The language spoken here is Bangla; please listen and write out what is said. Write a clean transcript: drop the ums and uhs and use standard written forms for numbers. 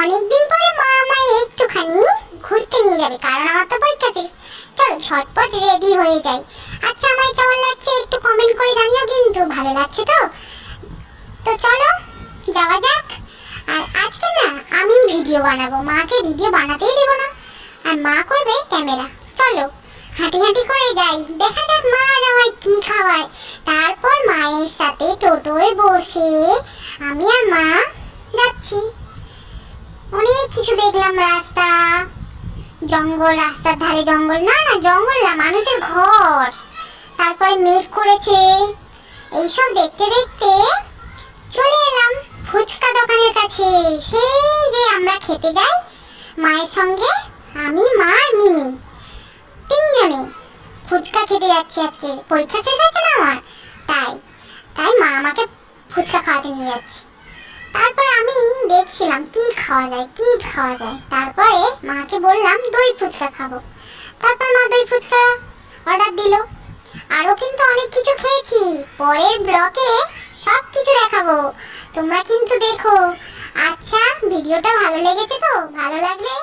অনেকদিন পরে মা আমায় একটুখানি ঘুরতে নিয়ে যাবে, কারণ আমার তো পরীক্ষা শেষ। চলো ঝটপট রেডি হয়ে যাই। আচ্ছা, আমায় কেমন লাগছে একটু কমেন্ট করে জানিও কিন্তু, ভালো লাগছে তো? তো চলো যাওয়া যাক। আর আজকে না আমি ভিডিও বানাবো, মাকে ভিডিও বানাতেই দেবো না, আর মা করবে ক্যামেরা। চলো হাঁটি হাঁটি করে যাই, দেখা যাক মা আমায় কি খাওয়ায়। তারপর মায়ের সাথে টোটোয় বসে আমি আর মা যাচ্ছি। অনেক কিছু দেখলাম, রাস্তা, জঙ্গল, রাস্তার ধারে জঙ্গল, না না জঙ্গল না, মানুষের ঘর, তারপরে মেঘ করেছে। এইসব দেখতে দেখতে চলে এলাম ফুচকা দোকানের কাছে। সেই যে আমরা খেতে যাই মায়ের সঙ্গে, আমি, মা আর মিমি, তিনজনে ফুচকা খেতে যাচ্ছি। আজকে পরীক্ষা শেষ হয়েছে না আমার, তাই তাই মা আমাকে ফুচকা খাওয়াতে নিয়ে যাচ্ছে। তারপরে আমি দেখছিলাম কি খাওয়া যায় কি খাওয়া যায়। তারপরে মাকে বললাম দই ফুচকা খাবো। তারপর মা দই ফুচকা অর্ডার দিল। আরও কিন্তু অনেক কিছু খেয়েছি, পরের ব্লগে সব কিছু দেখাবো, তোমরা কিন্তু দেখো। আচ্ছা, ভিডিওটা ভালো লেগেছে তো? ভালো লাগলে